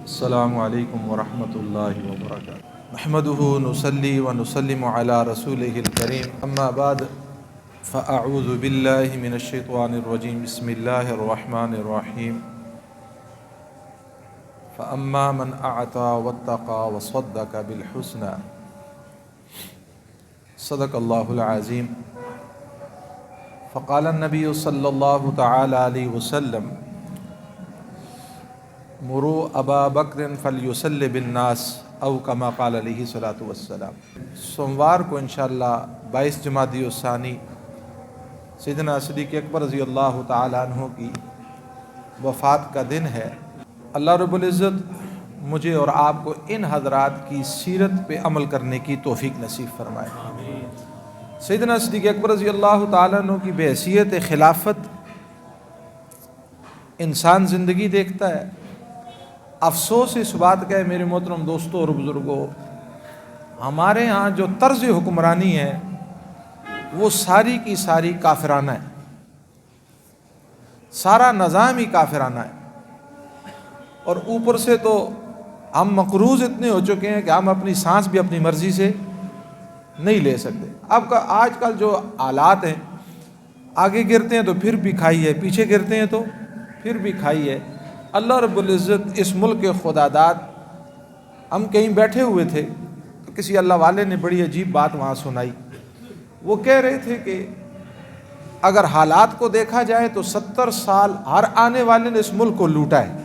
السلام علیکم ورحمۃ اللہ وبرکاتہ۔ نحمدہ نصلی ونسلم علی رسولہ الکریم، اما بعد فاعوذ باللہ من الشیطان الرجیم، بسم اللہ الرحمن الرحیم۔ فاما من اعطى واتقى وصدق بالحسنى، صدق اللہ العظیم۔ فقال النبی صلی اللہ تعالی علیہ وسلم: مروا ابا بکر فلیصلی بالناس، او کما قال علیہ الصلاۃ والسلام۔ سوموار کو انشاءاللہ 22 جمادی الثانی سیدنا صدیق اکبر رضی اللہ تعالی عنہ کی وفات کا دن ہے۔ اللہ رب العزت مجھے اور آپ کو ان حضرات کی سیرت پہ عمل کرنے کی توفیق نصیب فرمائے۔ سیدنا صدیق اکبر رضی اللہ تعالی عنہ کی بحیثیت خلافت انسان زندگی دیکھتا ہے۔ افسوس اس بات کا ہے میرے محترم دوستوں اور بزرگوں، ہمارے ہاں جو طرز حکمرانی ہے وہ ساری کی ساری کافرانہ ہے، سارا نظام ہی کافرانہ ہے، اور اوپر سے تو ہم مقروض اتنے ہو چکے ہیں کہ ہم اپنی سانس بھی اپنی مرضی سے نہیں لے سکتے۔ آج کل جو حالات ہیں، آگے گرتے ہیں تو پھر بھی کھائی ہے، پیچھے گرتے ہیں تو پھر بھی کھائی ہے۔ اللہ رب العزت اس ملک کے خدا داد، ہم کہیں بیٹھے ہوئے تھے تو کسی اللہ والے نے بڑی عجیب بات وہاں سنائی۔ وہ کہہ رہے تھے کہ اگر حالات کو دیکھا جائے تو 70 سال ہر آنے والے نے اس ملک کو لوٹا ہے۔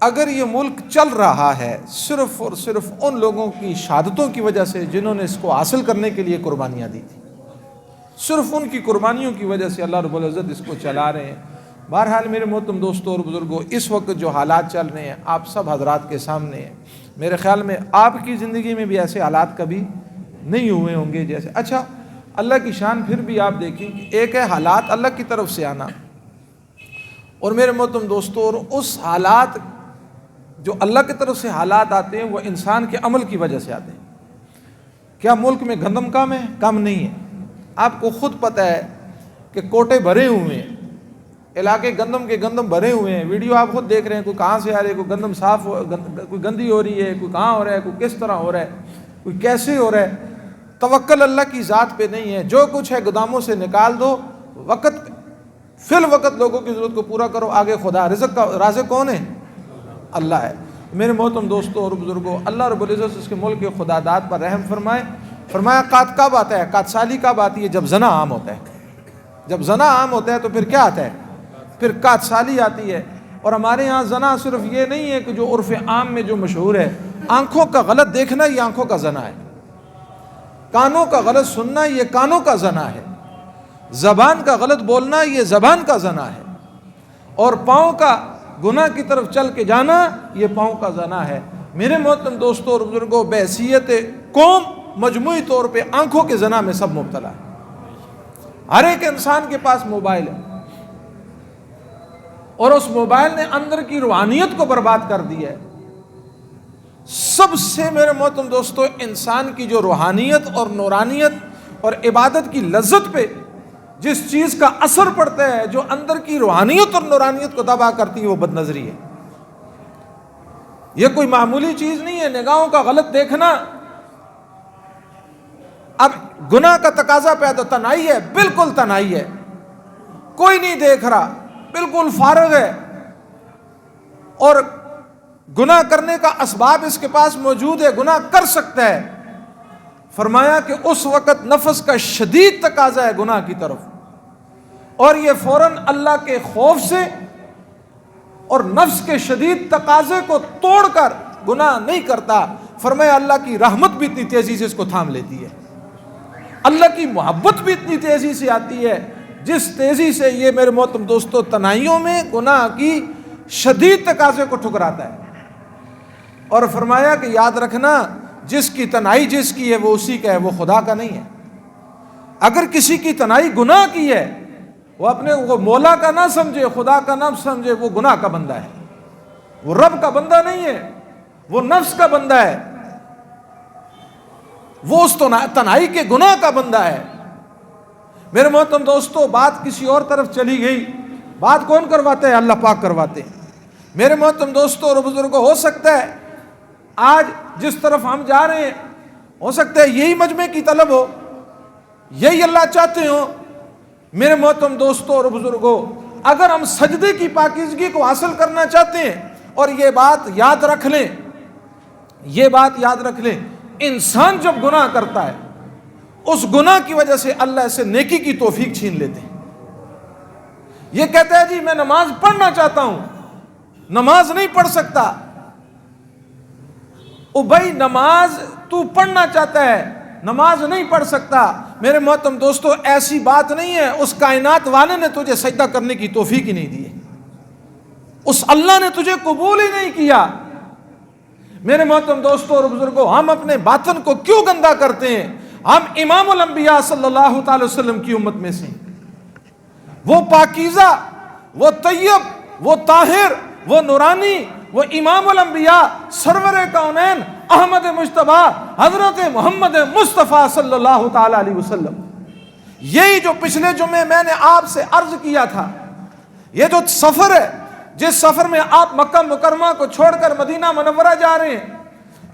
اگر یہ ملک چل رہا ہے صرف اور صرف ان لوگوں کی شہادتوں کی وجہ سے جنہوں نے اس کو حاصل کرنے کے لیے قربانیاں دی تھی، صرف ان کی قربانیوں کی وجہ سے اللہ رب العزت اس کو چلا رہے ہیں۔ بہرحال میرے محترم دوستوں اور بزرگوں، اس وقت جو حالات چل رہے ہیں آپ سب حضرات کے سامنے ہیں۔ میرے خیال میں آپ کی زندگی میں بھی ایسے حالات کبھی نہیں ہوئے ہوں گے جیسے۔ اچھا، اللہ کی شان پھر بھی آپ دیکھیں کہ ایک ہے حالات اللہ کی طرف سے آنا، اور میرے محترم دوستوں، اور اس حالات جو اللہ کی طرف سے حالات آتے ہیں وہ انسان کے عمل کی وجہ سے آتے ہیں۔ کیا ملک میں گندم کم ہے؟ کم نہیں ہے۔ آپ کو خود پتہ ہے کہ کوٹے بھرے ہوئے ہیں، علاقے گندم بھرے ہوئے ہیں۔ ویڈیو آپ خود دیکھ رہے ہیں، کوئی کہاں سے آ رہی ہے، کوئی گندم صاف کوئی گندی ہو رہی ہے، کوئی کہاں ہو رہا ہے، کوئی کس طرح ہو رہا ہے، کوئی کیسے ہو رہا ہے۔ توکل اللہ کی ذات پہ نہیں ہے۔ جو کچھ ہے گوداموں سے نکال دو، فی الوقت لوگوں کی ضرورت کو پورا کرو، آگے خدا رزق کا رازق کون ہے؟ اللہ ہے۔ میرے محترم دوستوں اور بزرگوں، اللہ رب العزت اس کے ملک کے خدا داد پر رحم فرمائے۔ فرمایا قات کب آتا ہے؟ قات سالی کب آتی ہے؟ جب زنا عام ہوتا ہے۔ جب زنا عام ہوتا ہے تو پھر کیا آتا ہے؟ پھر قات سالی آتی ہے۔ اور ہمارے یہاں زنا صرف یہ نہیں ہے کہ جو عرف عام میں جو مشہور ہے، آنکھوں کا غلط دیکھنا یہ آنکھوں کا زنا ہے، کانوں کا غلط سننا یہ کانوں کا زنا ہے، زبان کا غلط بولنا یہ زبان کا زنا ہے، اور پاؤں کا گناہ کی طرف چل کے جانا یہ پاؤں کا زنا ہے۔ میرے محترم دوستوں اور بزرگوں، بحیثیت قوم مجموعی طور پہ آنکھوں کے زنا میں سب مبتلا ہے۔ ہر ایک انسان کے پاس موبائل ہے، اور اس موبائل نے اندر کی روحانیت کو برباد کر دیا ہے۔ سب سے میرے محترم دوستو، انسان کی جو روحانیت اور نورانیت اور عبادت کی لذت پہ جس چیز کا اثر پڑتا ہے، جو اندر کی روحانیت اور نورانیت کو تباہ کرتی ہے، وہ بد نظری ہے۔ یہ کوئی معمولی چیز نہیں ہے۔ نگاہوں کا غلط دیکھنا اب گناہ کا تقاضا پیدا، تنہائی ہے، بالکل تنہائی ہے، کوئی نہیں دیکھ رہا، بالکل فارغ ہے، اور گناہ کرنے کا اسباب اس کے پاس موجود ہے، گناہ کر سکتا ہے۔ فرمایا کہ اس وقت نفس کا شدید تقاضا ہے گناہ کی طرف، اور یہ فوراً اللہ کے خوف سے اور نفس کے شدید تقاضے کو توڑ کر گناہ نہیں کرتا۔ فرمایا اللہ کی رحمت بھی اتنی تیزی سے اس کو تھام لیتی ہے، اللہ کی محبت بھی اتنی تیزی سے آتی ہے جس تیزی سے یہ میرے محترم دوستوں تنہائیوں میں گناہ کی شدید تقاضے کو ٹھکراتا ہے۔ اور فرمایا کہ یاد رکھنا، جس کی تنہائی جس کی ہے وہ اسی کا ہے، وہ خدا کا نہیں ہے۔ اگر کسی کی تنہائی گناہ کی ہے، وہ اپنے وہ مولا کا نہ سمجھے، خدا کا نہ سمجھے، وہ گناہ کا بندہ ہے، وہ رب کا بندہ نہیں ہے، وہ نفس کا بندہ ہے، وہ اس تنہائی کے گناہ کا بندہ ہے۔ میرے محترم دوستو، بات کسی اور طرف چلی گئی، بات کون کرواتے ہیں؟ اللہ پاک کرواتے ہیں۔ میرے محترم دوستوں اور بزرگوں، ہو سکتا ہے آج جس طرف ہم جا رہے ہیں، ہو سکتا ہے یہی مجمع کی طلب ہو، یہی اللہ چاہتے ہو۔ میرے محترم دوستوں اور بزرگوں، اگر ہم سجدے کی پاکیزگی کو حاصل کرنا چاہتے ہیں، اور یہ بات یاد رکھ لیں، یہ بات یاد رکھ لیں، انسان جب گناہ کرتا ہے اس گناہ کی وجہ سے اللہ اسے نیکی کی توفیق چھین لیتے ہیں۔ یہ کہتا ہے جی میں نماز پڑھنا چاہتا ہوں، نماز نہیں پڑھ سکتا۔ او بھائی، نماز تو پڑھنا چاہتا ہے، نماز نہیں پڑھ سکتا۔ میرے محترم دوستو، ایسی بات نہیں ہے اس کائنات والے نے تجھے سجدہ کرنے کی توفیق ہی نہیں دی، اس اللہ نے تجھے قبول ہی نہیں کیا۔ میرے محترم دوستو اور بزرگوں، ہم اپنے باطن کو کیوں گندا کرتے ہیں؟ ہم امام الانبیاء صلی اللہ تعالی وسلم کی امت میں سے، وہ پاکیزہ، وہ طیب، وہ طاہر، وہ نورانی، وہ امام الانبیاء، سرور کونین، احمد مجتبی، حضرت محمد مصطفیٰ صلی اللہ تعالی علیہ وسلم۔ یہی جو پچھلے جمعے میں نے آپ سے عرض کیا تھا، یہ جو سفر ہے، جس سفر میں آپ مکہ مکرمہ کو چھوڑ کر مدینہ منورہ جا رہے ہیں،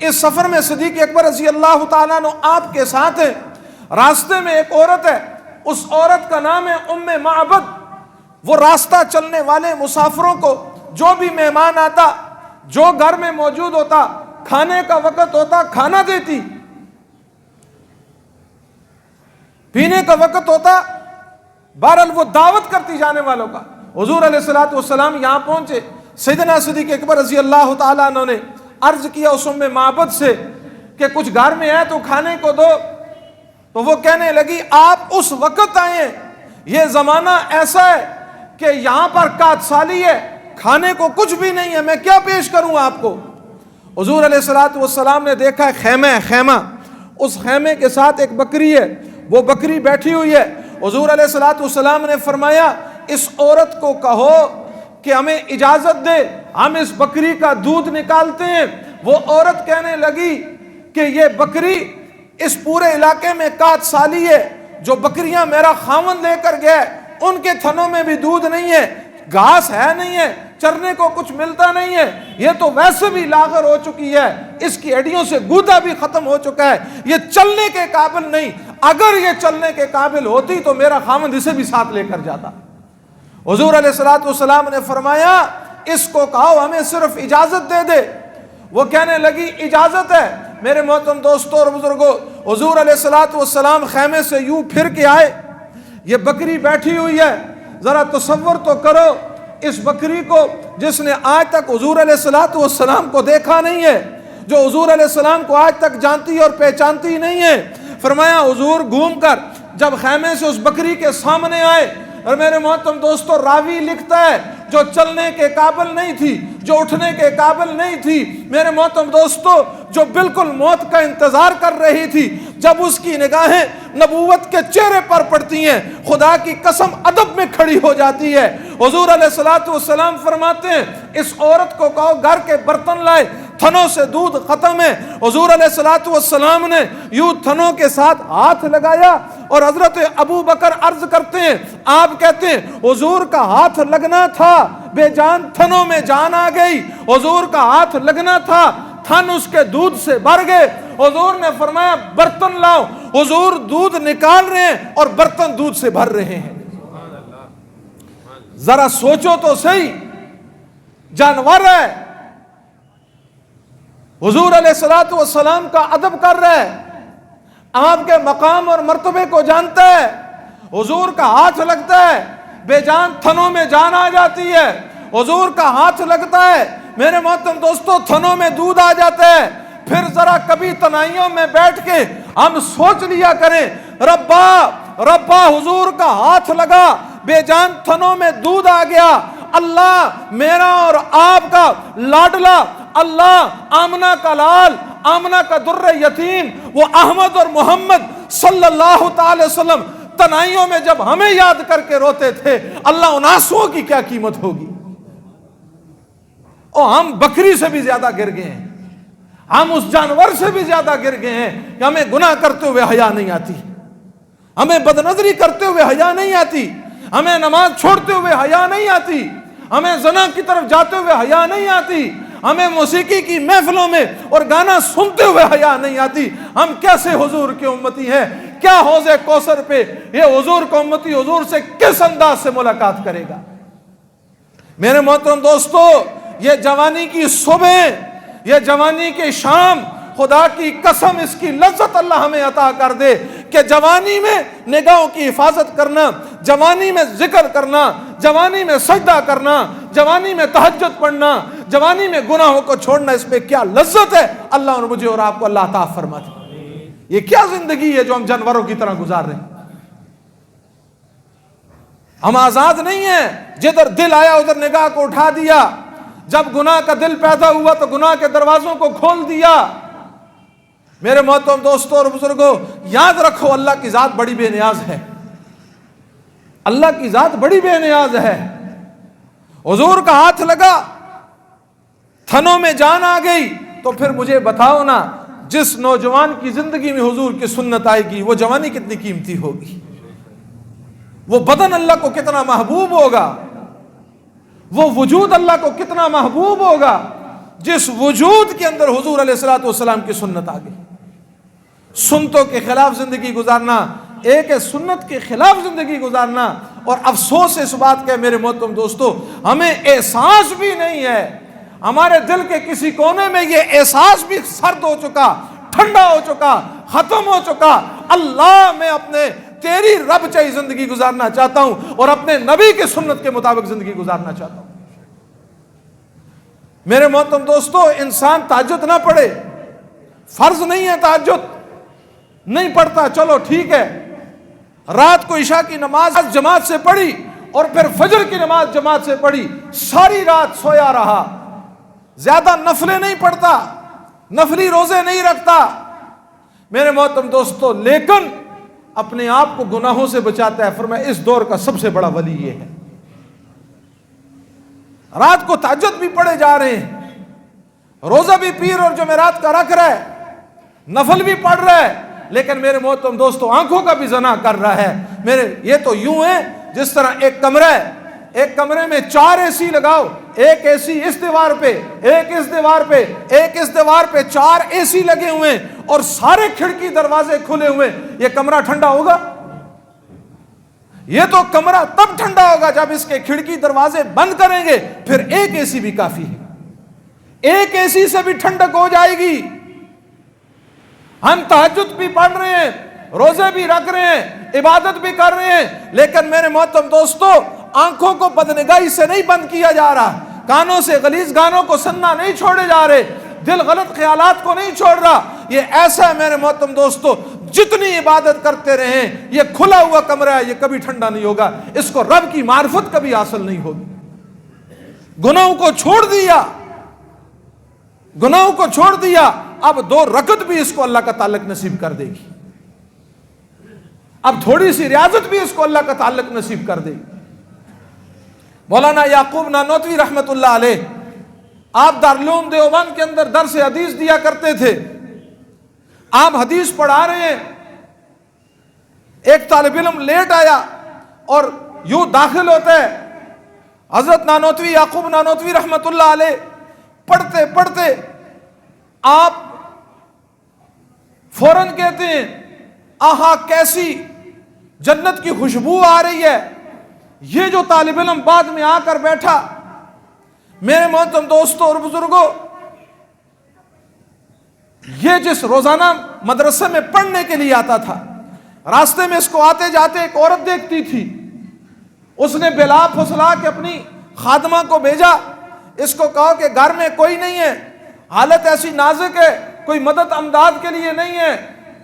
اس سفر میں صدیق اکبر رضی اللہ تعالیٰ عنہ آپ کے ساتھ ہے۔ راستے میں ایک عورت ہے، اس عورت کا نام ہے ام معبد۔ وہ راستہ چلنے والے مسافروں کو، جو بھی مہمان آتا، جو گھر میں موجود ہوتا، کھانے کا وقت ہوتا کھانا دیتی، پینے کا وقت ہوتا، بہرحال وہ دعوت کرتی جانے والوں کا۔ حضور علیہ الصلوۃ والسلام یہاں پہنچے، سیدنا صدیق اکبر رضی اللہ تعالیٰ عنہ نے عرض کیا اس ام معبد سے کہ کچھ گھر میں ہے تو کھانے کو دو۔ تو وہ کہنے لگی آپ اس وقت آئے، یہ زمانہ ایسا ہے کہ یہاں پر کات سالی ہے، کھانے کو کچھ بھی نہیں ہے، میں کیا پیش کروں آپ کو؟ حضور علیہ الصلوۃ والسلام نے دیکھا خیمہ ہے، خیمہ، اس خیمے کے ساتھ ایک بکری ہے، وہ بکری بیٹھی ہوئی ہے۔ حضور علیہ الصلوۃ والسلام نے فرمایا اس عورت کو کہو کہ ہمیں اجازت دے، ہم اس بکری کا دودھ نکالتے ہیں۔ وہ عورت کہنے لگی کہ یہ بکری اس پورے علاقے میں کات سالی ہے، جو بکریاں میرا خاوند لے کر گیا، ان کے تھنوں میں بھی دودھ نہیں ہے، گھاس ہے نہیں ہے، چرنے کو کچھ ملتا نہیں ہے، یہ تو ویسے بھی لاغر ہو چکی ہے، اس کی ہڈیوں سے گودا بھی ختم ہو چکا ہے، یہ چلنے کے قابل نہیں، اگر یہ چلنے کے قابل ہوتی تو میرا خاوند اسے بھی ساتھ لے کر جاتا۔ حضور علیہ الصلوۃ والسلام نے فرمایا اس کو کہو ہمیں صرف اجازت دے دے۔ وہ کہنے لگی اجازت ہے۔ میرے محترم دوستوں اور بزرگوں، حضور علیہ الصلوۃ والسلام خیمے سے یوں پھر کے آئے، یہ بکری بیٹھی ہوئی ہے، ذرا تصور تو کرو اس بکری کو جس نے آج تک حضور علیہ الصلوۃ والسلام کو دیکھا نہیں ہے، جو حضور علیہ السلام کو آج تک جانتی اور پہچانتی نہیں ہے۔ فرمایا حضور گھوم کر جب خیمے سے اس بکری کے سامنے آئے، اور میرے محترم دوستو راوی لکھتا ہے جو چلنے کے قابل نہیں تھی، جو اٹھنے کے قابل نہیں تھی، میرے محترم دوستو جو بالکل موت کا انتظار کر رہی تھی، جب اس کی نگاہیں نبوت کے چہرے پر پڑتی ہیں، خدا کی قسم ادب میں کھڑی ہو جاتی ہے۔ حضور علیہ الصلوۃ والسلام فرماتے ہیں اس عورت کو کہو گھر کے برتن لائے، تھنوں سے دودھ ختم ہے۔ حضور علیہ الصلوۃ والسلام نے یوں تھنوں کے ساتھ ہاتھ لگایا، اور حضرت ابو بکر عرض کرتے ہیں، آپ کہتے ہیں حضور کا ہاتھ لگنا تھا، بے جان تھنوں میں جان آ گئی، حضور کا ہاتھ لگنا تھا، تھن اس کے دودھ سے بھر گئے۔ حضور نے فرمایا برتن لاؤ، حضور دودھ نکال رہے ہیں اور برتن دودھ سے بھر رہے ہیں۔ ذرا سوچو تو صحیح، جانور ہے، حضور علیہ الصلوۃ والسلام کا ادب کر رہا ہے، آپ کے مقام اور مرتبے کو جانتا ہے، حضور کا ہاتھ لگتا ہے، بے جان تھنوں میں جان آ جاتی ہے، حضور کا ہاتھ لگتا ہے، میرے محترم دوستو تھنوں میں دودھ آ جاتا ہے۔ پھر ذرا کبھی تنہائیوں میں بیٹھ کے ہم سوچ لیا کریں، ربا حضور کا ہاتھ لگا، بے جان تھنوں میں دودھ آ گیا، اللہ میرا اور آپ کا لاڈلا، اللہ آمنہ کا لال، آمنہ کا در یتیم، وہ احمد اور محمد صلی اللہ تعالی وسلم تنہائیوں میں جب ہمیں یاد کر کے روتے تھے، اللہ ان آنسوؤں کی کیا قیمت ہوگی؟ اور ہم بکری سے بھی زیادہ گر گئے ہیں، ہم اس جانور سے بھی زیادہ گر گئے ہیں کہ ہمیں گناہ کرتے ہوئے حیا نہیں آتی، ہمیں بدنظری کرتے ہوئے حیا نہیں آتی، ہمیں نماز چھوڑتے ہوئے حیا نہیں آتی، ہمیں زنا کی طرف جاتے ہوئے حیا نہیں آتی، ہمیں موسیقی کی محفلوں میں اور گانا سنتے ہوئے حیا نہیں آتی، ہم کیسے حضور کے امتی ہیں؟ کیا حوض کوثر پہ یہ حضور کا امتی حضور سے کس انداز سے ملاقات کرے گا؟ میرے محترم دوستو، یہ جوانی کی صبح، یہ جوانی کے شام، خدا کی قسم اس کی لذت اللہ ہمیں عطا کر دے کہ جوانی میں نگاہوں کی حفاظت کرنا، جوانی میں ذکر کرنا، جوانی میں سجدہ کرنا، جوانی میں تہجد پڑھنا، جوانی میں گناہوں کو چھوڑنا، اس پہ کیا لذت ہے! اللہ اور مجھے اور آپ کو اللہ عطا فرما دے۔ یہ کیا زندگی ہے جو ہم جانوروں کی طرح گزار رہے ہیں؟ ہم آزاد نہیں ہیں، جدھر دل آیا ادھر نگاہ کو اٹھا دیا، جب گناہ کا دل پیدا ہوا تو گناہ کے دروازوں کو کھول دیا۔ میرے محترم دوستوں اور بزرگوں، یاد رکھو اللہ کی ذات بڑی بے نیاز ہے، اللہ کی ذات بڑی بے نیاز ہے۔ حضور کا ہاتھ لگا، تھنوں میں جان آ گئی، تو پھر مجھے بتاؤ نا، جس نوجوان کی زندگی میں حضور کی سنت آئے گی وہ جوانی کتنی قیمتی ہوگی، وہ بدن اللہ کو کتنا محبوب ہوگا، وہ وجود اللہ کو کتنا محبوب ہوگا جس وجود کے اندر حضور علیہ الصلوۃ والسلام کی سنت آ گئی۔ سنتوں کے خلاف زندگی گزارنا ایک ہے، سنت کے خلاف زندگی گزارنا، اور افسوس اس بات کا میرے محترم دوستو، ہمیں احساس بھی نہیں ہے، ہمارے دل کے کسی کونے میں یہ احساس بھی سرد ہو چکا، ٹھنڈا ہو چکا، ختم ہو چکا، اللہ میں اپنے تیری رب چاہی زندگی گزارنا چاہتا ہوں اور اپنے نبی کی سنت کے مطابق زندگی گزارنا چاہتا ہوں۔ میرے محترم دوستو، انسان تہجد نہ پڑھے، فرض نہیں ہے تہجد، نہیں پڑھتا، چلو ٹھیک ہے، رات کو عشاء کی نماز جماعت سے پڑھی اور پھر فجر کی نماز جماعت سے پڑھی، ساری رات سویا رہا، زیادہ نفلیں نہیں پڑھتا، نفلی روزے نہیں رکھتا، میرے محترم دوستو، لیکن اپنے آپ کو گناہوں سے بچاتا ہے۔ فرمایا اس دور کا سب سے بڑا ولی یہ ہے، رات کو تہجد بھی پڑھے جا رہے ہیں، روزہ بھی پیر اور جمعرات کا رکھ رہا ہے، نفل بھی پڑھ رہا ہے، لیکن میرے محترم دوستو آنکھوں کا بھی زنا کر رہا ہے۔ یہ تو یوں ہے جس طرح ایک کمرہ ہے، ایک کمرے میں 4 اے سی لگاؤ، ایک اے سی اس دیوار پہ، ایک اس دیوار پہ، ایک اس دیوار پہ، 4 اے سی لگے ہوئے ہیں اور سارے کھڑکی دروازے کھلے ہوئے، یہ کمرہ ٹھنڈا ہوگا؟ یہ تو کمرہ تب ٹھنڈا ہوگا جب اس کے کھڑکی دروازے بند کریں گے، پھر ایک اے سی بھی کافی ہے، ایک اے سی سے بھی ٹھنڈک ہو جائے گی۔ ہم تہجد بھی پڑھ رہے ہیں، روزے بھی رکھ رہے ہیں، عبادت بھی کر رہے ہیں، لیکن میرے محترم دوستو آنکھوں کو بدنگاہی سے نہیں بند کیا جا رہا، کانوں سے غلیظ گانوں کو سننا نہیں چھوڑے جا رہے، دل غلط خیالات کو نہیں چھوڑ رہا۔ یہ ایسا ہے میرے محترم دوستو، جتنی عبادت کرتے رہیں یہ کھلا ہوا کمرہ ہے، یہ کبھی ٹھنڈا نہیں ہوگا، اس کو رب کی معرفت کبھی حاصل نہیں ہوگی۔ گناہوں کو چھوڑ دیا، گناہوں کو چھوڑ دیا، اب 2 رکعت بھی اس کو اللہ کا تعلق نصیب کر دے گی، اب تھوڑی سی ریاضت بھی اس کو اللہ کا تعلق نصیب کر دے گی۔ مولانا یعقوب نانوتوی رحمت اللہ علیہ، آپ دارالعلوم دیوبند کے اندر درس حدیث دیا کرتے تھے، آپ حدیث پڑھا رہے ہیں، ایک طالب علم لیٹ آیا اور یوں داخل ہوتا ہے، حضرت نانوتوی یعقوب نانوتوی رحمت اللہ علیہ پڑھتے پڑھتے آپ فوراً کہتے ہیں آہا کیسی جنت کی خوشبو آ رہی ہے۔ یہ جو طالب علم بعد میں آ کر بیٹھا، میرے محترم دوستوں اور بزرگوں، یہ جس روزانہ مدرسے میں پڑھنے کے لیے آتا تھا، راستے میں اس کو آتے جاتے ایک عورت دیکھتی تھی، اس نے بلا پھسلا کے اپنی خادمہ کو بھیجا، اس کو کہا کہ گھر میں کوئی نہیں ہے، حالت ایسی نازک ہے، کوئی مدد امداد کے لیے نہیں ہے،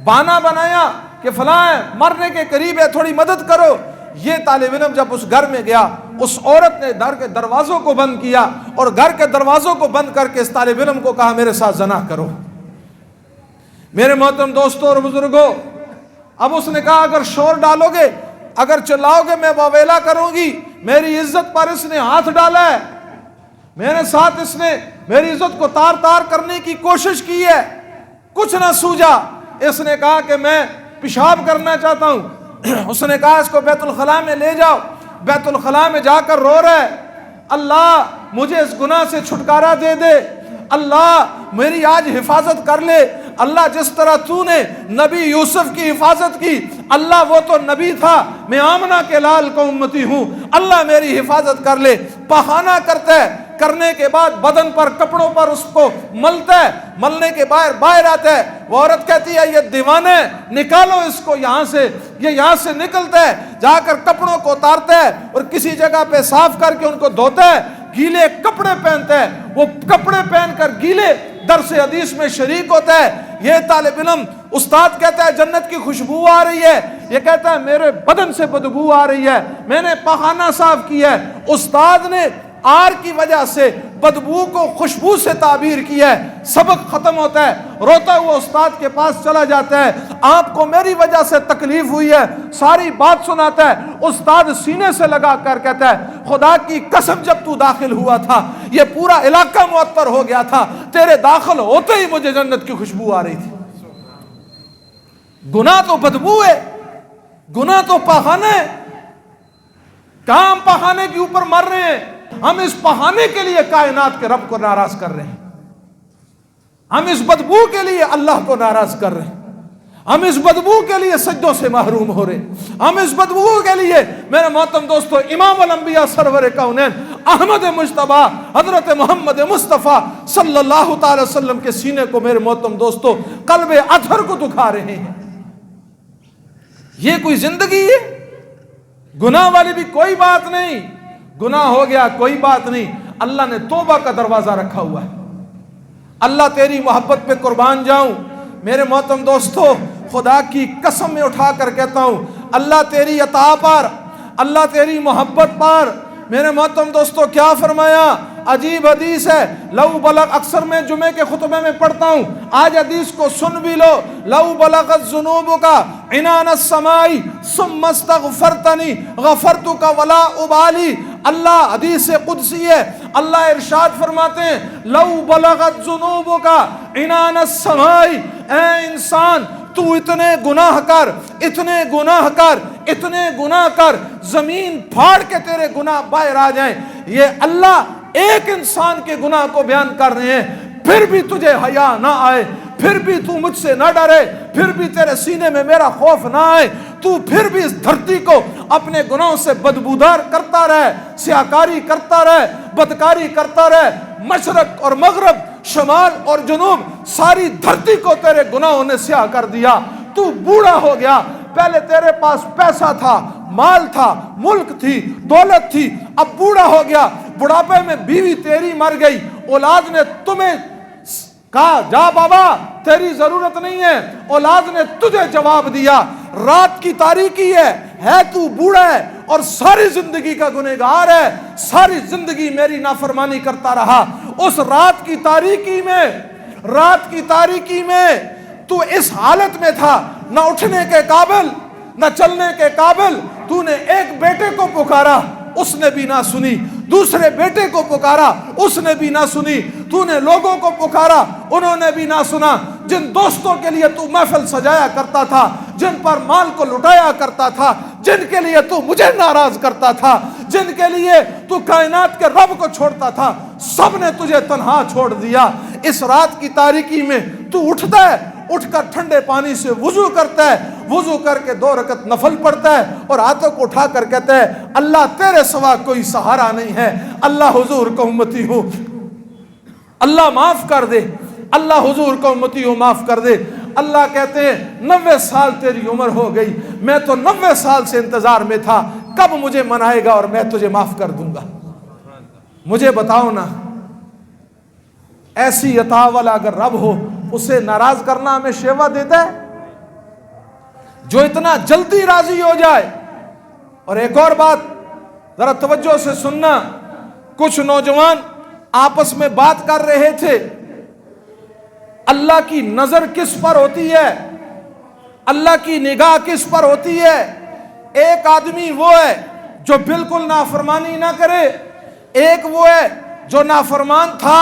بہانہ بنایا کہ فلاں ہے، مرنے کے قریب ہے، تھوڑی مدد کرو۔ یہ طالب علم جب اس گھر میں گیا، اس عورت نے گھر کے دروازوں کو بند کیا اور گھر کے دروازوں کو بند کر کے اس طالب علم کو کہا میرے ساتھ زنا کرو۔ میرے محترم دوستوں اور بزرگوں، اب اس نے کہا اگر شور ڈالو گے، اگر چلاؤ گے، میں واویلا کروں گی، میری عزت پر اس نے ہاتھ ڈالا ہے، میرے ساتھ اس نے میری عزت کو تار تار کرنے کی کوشش کی ہے، کچھ نہ سوجا۔ اس نے کہا کہ میں پیشاب کرنا چاہتا ہوں۔ اس نے کہا اس کو بیت الخلاء میں لے جاؤ۔ بیت الخلاء میں جا کر رو رہا ہے، اللہ مجھے اس گناہ سے چھٹکارا دے دے، اللہ میری آج حفاظت کر لے۔ اللہ جس طرح تو نے نبی یوسف کی حفاظت کی، اللہ وہ تو نبی تھا، میں آمنہ کے لال کا امتی ہوں، اللہ میری حفاظت کر لے۔ بہانہ کرتا ہے، کرنے کے بعد بدن پر کپڑوں پر اس کو ملتا ہے، ملنے کے باہر آتا ہے، وہ عورت کہتی ہے یہ دیوانہ ہے، نکالو اس کو یہاں سے۔ یہ یہاں سے نکلتا ہے، جا کر کپڑوں کو اتارتا ہے اور کسی جگہ پہ صاف کر کے ان کو دھوتا ہے، گیلے کپڑے پہنتا ہے، وہ کپڑے پہن کر گیلے درس حدیث میں شریک ہوتا ہے۔ یہ طالب علم، استاد کہتا ہے جنت کی خوشبو آ رہی ہے، یہ کہتا ہے میرے بدن سے بدبو آ رہی ہے، میں نے پخانہ صاف کیا ہے۔ استاد نے آر کی وجہ سے بدبو کو خوشبو سے تعبیر کیا ہے۔ سبق ختم ہوتا ہے، روتا ہوا استاد کے پاس چلا جاتا ہے، آپ کو میری وجہ سے تکلیف ہوئی ہے، ساری بات سناتا ہے۔ استاد سینے سے لگا کر کہتا ہے خدا کی قسم جب تو داخل ہوا تھا یہ پورا علاقہ معطر ہو گیا تھا، تیرے داخل ہوتے ہی مجھے جنت کی خوشبو آ رہی تھی۔ گناہ تو بدبو ہے، گناہ تو پخانے ہے، کہاں ہم پخانے کے اوپر مر رہے ہیں؟ ہم اس پخانے کے لیے کائنات کے رب کو ناراض کر رہے ہیں، ہم اس بدبو کے لیے اللہ کو ناراض کر رہے ہیں، ہم اس بدبو کے لیے سجدوں سے محروم ہو رہے ہیں، ہم اس بدبو کے لیے میرے محترم دوستو امام الانبیاء سرور کونین احمد مجتبیٰ حضرت محمد مصطفیٰ صلی اللہ تعالی وسلم کے سینے کو میرے محترم دوستو قلب اطہر کو دکھا رہے ہیں۔ یہ کوئی زندگی ہے؟ گناہ والی بھی کوئی بات نہیں، گناہ ہو گیا کوئی بات نہیں، اللہ نے توبہ کا دروازہ رکھا ہوا ہے۔ اللہ تیری محبت پہ قربان جاؤں میرے محترم دوستو، خدا کی قسم میں اٹھا کر کہتا ہوں، اللہ تیری عطا پر، اللہ تیری محبت پر میرے محترم دوستو کیا فرمایا؟ عجیب حدیث ہے، لو بلغ، اکثر میں جمعے کے خطبے میں پڑھتا ہوں، آج حدیث کو سن بھی لو، لو بلغت ذنوبک عنان السماء ثم استغفرتنی غفرتک ولا ابالی۔ اللہ حدیث قدسی ہے، اللہ ارشاد فرماتے ہیں لو بلغت ذنوبک عنان السماء، اے انسان تو اتنے گناہ کر، اتنے گناہ کر، اتنے گناہ کر، زمین پھاڑ کے تیرے گناہ باہر آ جائیں۔ یہ اللہ ایک انسان کے گناہ کو بیان کر رہے ہیں، پھر بھی تجھے حیا نہ آئے، پھر بھی تو مجھ سے نہ ڈرے، پھر بھی تیرے سینے میں میرا خوف نہ آئے، تو پھر بھی اس دھرتی کو اپنے گناہوں سے بدبودار کرتا رہے، سیاکاری کرتا رہے، بدکاری کرتا رہے، مشرق اور مغرب، شمال اور جنوب، ساری دھرتی کو تیرے گناہوں نے سیاہ کر دیا۔ تو بوڑھا ہو گیا، پہلے تیرے پاس پیسہ تھا، مال تھا، ملک تھی، دولت تھی، اب بوڑھا ہو گیا، بڑھاپے میں بیوی تیری مر گئی، اولاد نے تمہیں کہا جا بابا تیری ضرورت نہیں ہے، اولاد نے تجھے جواب دیا رات کی تاریکی ہے تو بوڑھا ہے اور ساری زندگی کا گنہگار ہے، ساری زندگی میری نافرمانی کرتا رہا۔ اس رات کی تاریکی میں تو اس حالت میں تھا، نہ اٹھنے کے قابل نہ چلنے کے قابل، تو نے ایک بیٹے کو پکارا اس نے بھی نہ سنی، دوسرے بیٹے کو پکارا اس نے بھی نہ سنی، تو نے لوگوں کو پکارا انہوں نے بھی نہ سنا، جن دوستوں کے لیے تو محفل سجایا کرتا تھا، جن پر مال کو لٹایا کرتا تھا، جن کے لیے تو مجھے ناراض کرتا تھا، جن کے لیے تو کائنات کے رب کو چھوڑتا تھا، سب نے تجھے تنہا چھوڑ دیا۔ اس رات کی تاریکی میں تو اٹھتا ہے، اٹھ کر ٹھنڈے پانی سے وضو کرتا ہے، وضو کر کے 2 رکعت نفل پڑھتا ہے اور ہاتھوں کو اٹھا کر کہتا ہے اللہ تیرے سوا کوئی سہارا نہیں ہے، اللہ حضور کا امتی ہوں، اللہ معاف کر دے، اللہ حضور کا امتی ہوں معاف کر دے۔ اللہ کہتے ہیں 90 سال تیری عمر ہو گئی، میں تو 90 سال سے انتظار میں تھا، کب مجھے منائے گا اور میں تجھے معاف کر دوں گا؟ مجھے بتاؤ نا، ایسی عطا والا اگر رب ہو اسے ناراض کرنا ہمیں شیوا دیتا ہے؟ جو اتنا جلدی راضی ہو جائے۔ اور ایک اور بات ذرا توجہ سے سننا، کچھ نوجوان آپس میں بات کر رہے تھے اللہ کی نظر کس پر ہوتی ہے، اللہ کی نگاہ کس پر ہوتی ہے۔ ایک آدمی وہ ہے جو بالکل نافرمانی نہ کرے، ایک وہ ہے جو نافرمان تھا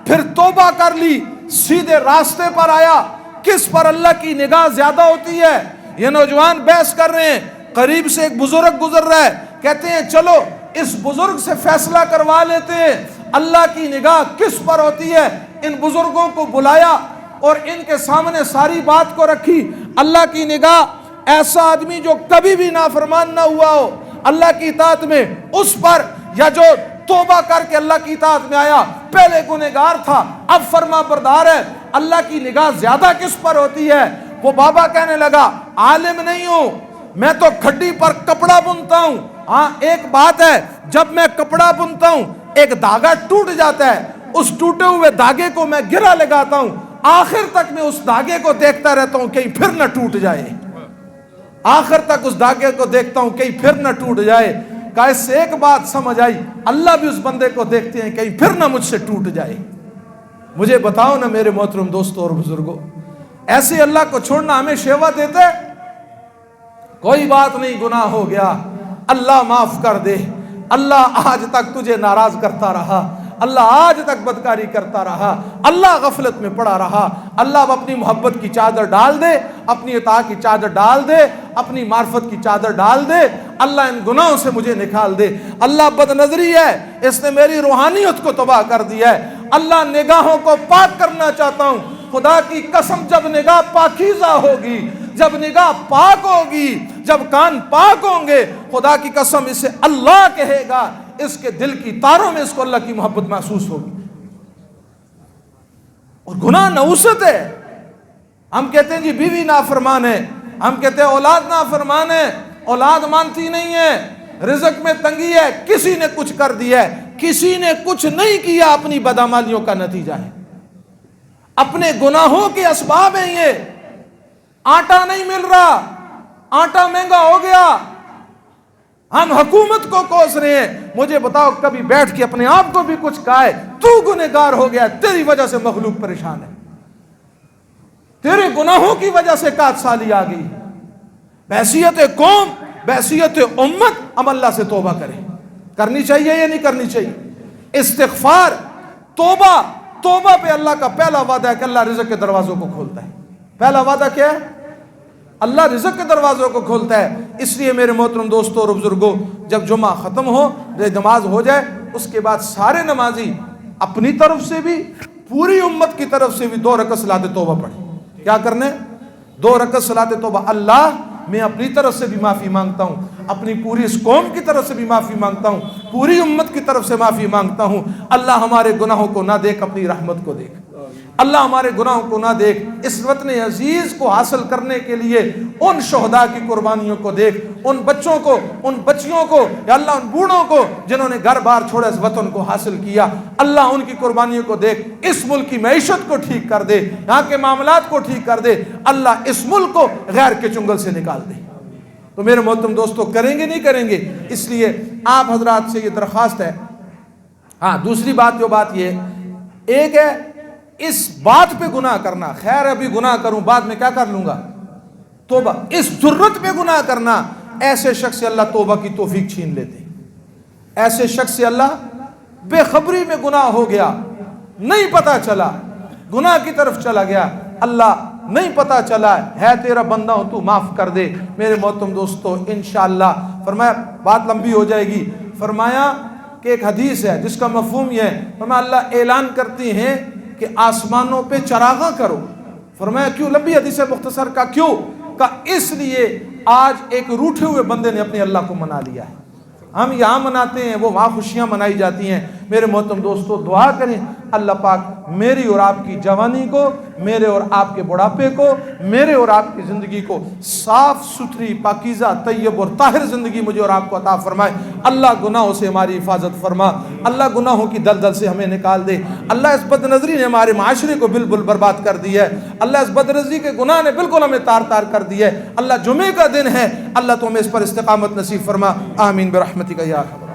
پھر توبہ کر لی، سیدھے راستے پر آیا، کس پر اللہ کی نگاہ زیادہ ہوتی ہے؟ یہ نوجوان بحث کر رہے ہیں، قریب سے ایک بزرگ گزر رہا ہے، کہتے ہیں چلو اس بزرگ سے فیصلہ کروا لیتے، اللہ کی نگاہ کس پر ہوتی ہے۔ ان بزرگوں کو بلایا اور ان کے سامنے ساری بات کو رکھی۔ اللہ کی نگاہ ایسا آدمی جو کبھی بھی نافرمان نہ ہوا ہو اللہ کی اطاعت میں، اس پر، یا جو توبہ کر کے اللہ کی اطاعت میں آیا، پہلے گنہگار تھا اب فرما بردار ہے، اللہ کی نگاہ زیادہ کس پر ہوتی ہے؟ وہ بابا کہنے لگا عالم نہیں ہوں، میں تو کھڈی پر کپڑا بنتا ہوں۔ ہاں ایک بات ہے، جب میں کپڑا بنتا ہوں ایک دھاگا ٹوٹ جاتا ہے، اس ٹوٹے ہوئے دھاگے کو میں گرہ لگاتا ہوں، آخر تک میں اس دھاگے کو دیکھتا رہتا ہوں کہیں پھر نہ ٹوٹ جائے، آخر تک اس دھاگے کو دیکھتا ہوں کہیں پھر نہ ٹوٹ جائے۔ کہ اس سے ایک بات سمجھ آئی، اللہ بھی اس بندے کو دیکھتے ہیں کہیں پھر نہ مجھ سے ٹوٹ جائے۔ مجھے بتاؤ نا میرے محترم دوستوں اور بزرگوں، ایسے اللہ کو چھوڑنا ہمیں شیوا دیتے؟ کوئی بات نہیں، گناہ ہو گیا، اللہ معاف کر دے، اللہ آج تک تجھے ناراض کرتا رہا، اللہ آج تک بدکاری کرتا رہا، اللہ غفلت میں پڑا رہا، اللہ اب اپنی محبت کی چادر ڈال دے، اپنی اطاعت کی چادر ڈال دے، اپنی معرفت کی چادر ڈال دے، اللہ ان گناہوں سے مجھے نکال دے۔ اللہ بد نظری ہے، اس نے میری روحانیت کو تباہ کر دیا ہے، اللہ نگاہوں کو پاک کرنا چاہتا ہوں۔ خدا کی قسم جب نگاہ پاکیزہ ہوگی، جب نگاہ پاک ہوگی، جب کان پاک ہوں گے، خدا کی قسم اسے اللہ کہے گا، اس کے دل کی تاروں میں اس کو اللہ کی محبت محسوس ہوگی۔ اور گناہ نحوست ہے۔ ہم کہتے ہیں جی بیوی نافرمان ہے، ہم کہتے ہیں اولاد نافرمان ہے، اولاد مانتی نہیں ہے، رزق میں تنگی ہے، کسی نے کچھ کر دیا ہے، کسی نے کچھ نہیں کیا، اپنی بدعمالیوں کا نتیجہ ہے، اپنے گناہوں کے اسباب ہیں یہ۔ آٹا نہیں مل رہا، آٹا مہنگا ہو گیا، ہم حکومت کو کوس رہے ہیں۔ مجھے بتاؤ کبھی بیٹھ کے اپنے آپ کو بھی کچھ کہا ہے تو گنہگار ہو گیا، تیری وجہ سے مخلوق پریشان ہے، تیرے گناہوں کی وجہ سے کات سالی آ گئی۔ بحیثیت قوم، بحیثیت امت ہم اللہ سے توبہ کریں۔ کرنی چاہیے یا نہیں کرنی چاہیے؟ استغفار، توبہ۔ توبہ پہ اللہ کا پہلا وعدہ ہے کہ اللہ رزق کے دروازوں کو کھولتا ہے۔ پہلا وعدہ کیا ہے؟ اللہ رزق کے دروازوں کو کھولتا ہے۔ اس لیے میرے محترم دوستوں اور بزرگوں، جب جمعہ ختم ہو، نماز ہو جائے، اس کے بعد سارے نمازی اپنی طرف سے بھی، پوری امت کی طرف سے بھی 2 رکعت صلاۃ توبہ پڑھیں۔ کیا کرنے؟ 2 رکعت صلاۃ توبہ۔ اللہ میں اپنی طرف سے بھی معافی مانگتا ہوں، اپنی پوری اس قوم کی طرف سے بھی معافی مانگتا ہوں، پوری امت کی طرف سے معافی مانگتا ہوں۔ اللہ ہمارے گناہوں کو نہ دیکھ، اپنی رحمت کو دیکھ، اللہ ہمارے گناہوں کو نہ دیکھ، اس وطن عزیز کو حاصل کرنے کے لیے ان شہداء کی قربانیوں کو دیکھ، ان بچوں کو، ان بچیوں کو، یا اللہ ان بوڑھوں کو جنہوں نے گھر بار چھوڑا اس وطن کو حاصل کیا، اللہ ان کی قربانیوں کو دیکھ، اس ملک کی معیشت کو ٹھیک کر دے، یہاں کے معاملات کو ٹھیک کر دے، اللہ اس ملک کو غیر کے چنگل سے نکال دے۔ تو میرے محترم دوستو، کریں گے نہیں کریں گے؟ اس لیے آپ حضرات سے یہ درخواست ہے۔ ہاں دوسری بات جو بات یہ ایک ہے، اس بات پہ گناہ کرنا، خیر ابھی گناہ کروں بعد میں کیا کر لوں گا، توبہ، اس جرت پہ گناہ کرنا، ایسے شخص سے اللہ توبہ کی توفیق چھین لیتے ہیں۔ ایسے شخص سے اللہ بے خبری میں گناہ ہو گیا، نہیں پتا چلا، گناہ کی طرف چلا گیا، اللہ نہیں پتا چلا ہے تیرا بندہ ہوں تو معاف کر دے۔ میرے محترم دوستو انشاءاللہ، فرمایا بات لمبی ہو جائے گی، فرمایا کہ ایک حدیث ہے جس کا مفہوم یہ ہے، فرمایا اللہ اعلان کرتی ہیں کہ آسمانوں پہ چراغاں کرو۔ فرمایا کیوں؟ لمبی حدیث ہے، مختصر کا کیوں؟ کہ اس لیے آج ایک روٹھے ہوئے بندے نے اپنے اللہ کو منا لیا ہے۔ ہم یہاں مناتے ہیں، وہ وہاں خوشیاں منائی جاتی ہیں۔ میرے محترم دوستو دعا کریں اللہ پاک میری اور آپ کی جوانی کو، میرے اور آپ کے بڑھاپے کو، میرے اور آپ کی زندگی کو صاف ستھری، پاکیزہ، طیب اور طاہر زندگی مجھے اور آپ کو عطا فرمائے۔ اللہ گناہوں سے ہماری حفاظت فرما، اللہ گناہوں کی دلدل سے ہمیں نکال دے۔ اللہ اس بد نظری نے ہمارے معاشرے کو بالکل برباد کر دیا ہے، اللہ اس بد نظری کے گناہ نے بالکل ہمیں تار تار کر دیا ہے۔ اللہ جمعے کا دن ہے، اللہ تو ہمیں اس پر استقامت نصیب فرما، آمین برحمتک یا ارحم۔